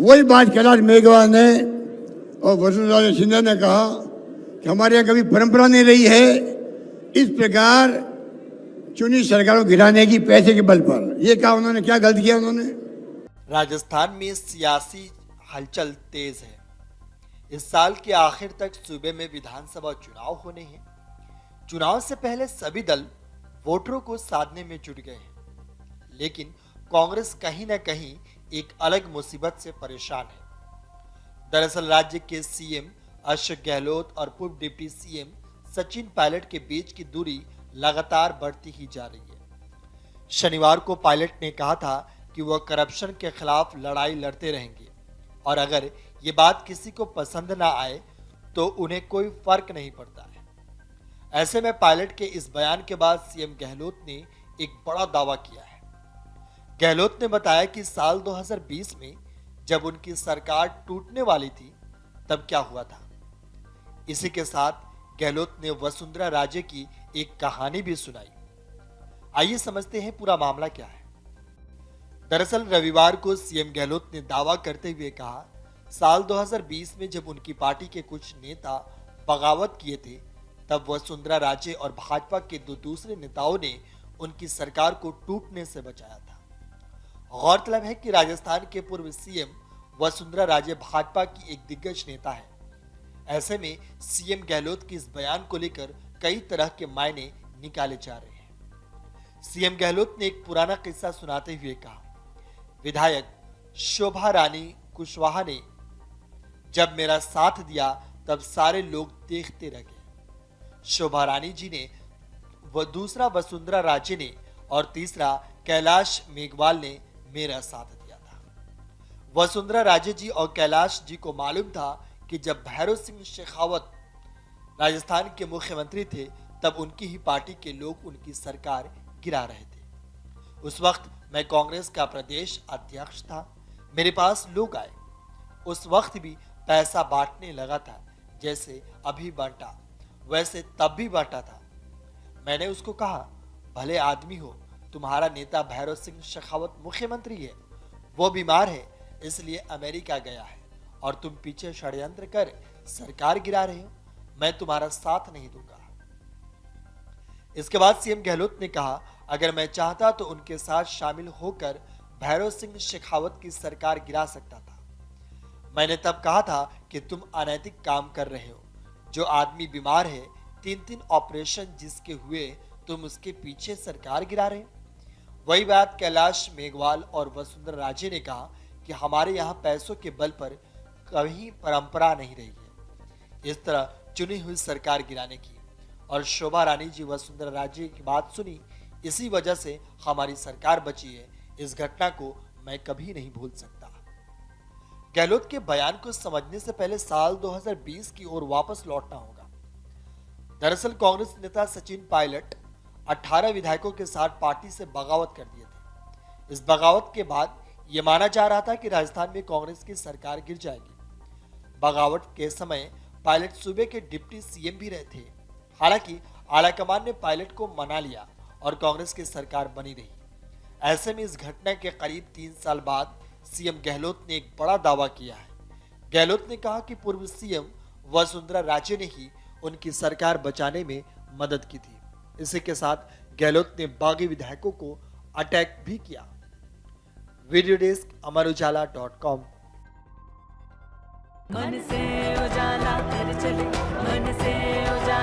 वही बात कैलाश मेघवाल ने और वसुंधरा सिंधिया ने कहा कि हमारे यहाँ कभी परंपरा नहीं रही है इस प्रकार चुनी सरकारों को गिराने की पैसे के बल पर। ये कहा उन्होंने, क्या गलत किया उन्होंने? राजस्थान में सियासी हलचल तेज है। इस साल के आखिर तक सूबे में विधानसभा चुनाव होने हैं। चुनाव से पहले सभी दल वोटरों को साधने में जुट गए हैं, लेकिन कांग्रेस कहीं न कहीं एक अलग मुसीबत से परेशान है। दरअसल राज्य के सीएम अशोक गहलोत और पूर्व डिप्टी सीएम सचिन पायलट के बीच की दूरी लगातार बढ़ती ही जा रही है। शनिवार को पायलट ने कहा था कि वह करप्शन के खिलाफ लड़ाई लड़ते रहेंगे और अगर ये बात किसी को पसंद ना आए तो उन्हें कोई फर्क नहीं पड़ता है। ऐसे में पायलट के इस बयान के बाद सीएम गहलोत ने एक बड़ा दावा किया है। गहलोत ने बताया कि साल 2020 में जब उनकी सरकार टूटने वाली थी तब क्या हुआ था। इसी के साथ गहलोत ने वसुंधरा राजे की एक कहानी भी सुनाई। आइए समझते हैं पूरा मामला क्या है। दरअसल रविवार को सीएम गहलोत ने दावा करते हुए कहा, साल 2020 में जब उनकी पार्टी के कुछ नेता बगावत किए थे तब वसुंधरा राजे और भाजपा के दो दूसरे नेताओं ने उनकी सरकार को टूटने से बचाया था। गौरतलब है कि राजस्थान के पूर्व सीएम वसुंधरा राजे भाजपा की एक दिग्गज नेता है। ऐसे में सीएम गहलोत के इस बयान को लेकर कई तरह के मायने निकाले जा रहे हैं। सीएम गहलोत ने एक पुराना किस्सा सुनाते हुए कहा, विधायक शोभा रानी कुशवाहा ने जब मेरा साथ दिया तब सारे लोग देखते रह गए। शोभा रानी जी ने, दूसरा वसुंधरा राजे ने और तीसरा कैलाश मेघवाल ने मेरा साथ दिया था। वसुंधरा राजे जी और कैलाश जी को मालूम था कि जब भैरव सिंह शेखावत राजस्थान के मुख्यमंत्री थे तब उनकी ही पार्टी के लोग उनकी सरकार गिरा रहे थे। उस वक्त मैं कांग्रेस का प्रदेश अध्यक्ष था। मेरे पास लोग आए। उस वक्त भी पैसा बांटने लगा था, जैसे अभी बांटा वैसे तब भी बांटा था। मैंने उसको कहा, भले आदमी हो, तुम्हारा नेता भैरव सिंह शेखावत मुख्यमंत्री है, वो बीमार है इसलिए अमेरिका गया है और तुम पीछे षड्यंत्र कर सरकार गिरा रहे हो, मैं तुम्हारा साथ नहीं दूंगा। इसके बाद सीएम गहलोत ने कहा, अगर मैं चाहता तो उनके साथ शामिल होकर भैरव सिंह शेखावत की सरकार गिरा सकता था। मैंने तब कहा था कि तुम अनैतिक काम कर रहे हो। जो आदमी बीमार है, 3-3 ऑपरेशन जिसके हुए, तुम उसके पीछे सरकार गिरा रहे हो। वही बात कैलाश मेघवाल और वसुंधरा राजे ने कहा कि हमारे यहाँ पैसों के बल पर कभी परंपरा नहीं रही है इस तरह चुनी हुई सरकार गिराने की। और शोभा रानी जी वसुंधरा राजे की बात सुनी, इसी वजह से हमारी सरकार बची है। इस घटना को मैं कभी नहीं भूल सकता। गहलोत के बयान को समझने से पहले साल 2020 की ओर वापस लौटना होगा। दरअसल कांग्रेस नेता सचिन पायलट 18 विधायकों के साथ पार्टी से बगावत कर दिए थे। इस बगावत के बाद यह माना जा रहा था कि राजस्थान में कांग्रेस की सरकार गिर जाएगी। बगावत के समय पायलट सूबे के डिप्टी सीएम भी रहे थे। हालांकि आलाकमान ने पायलट को मना लिया और कांग्रेस की सरकार बनी रही। ऐसे में इस घटना के करीब 3 साल बाद सीएम गहलोत ने एक बड़ा दावा किया है। गहलोत ने कहा कि पूर्व सीएम वसुंधरा राजे ने ही उनकी सरकार बचाने में मदद की थी। इसी के साथ गहलोत ने बागी विधायकों को अटैक भी किया। वीडियो डेस्क अमरउजाला.com। मन से उजाला कर चले, मन से उजाला।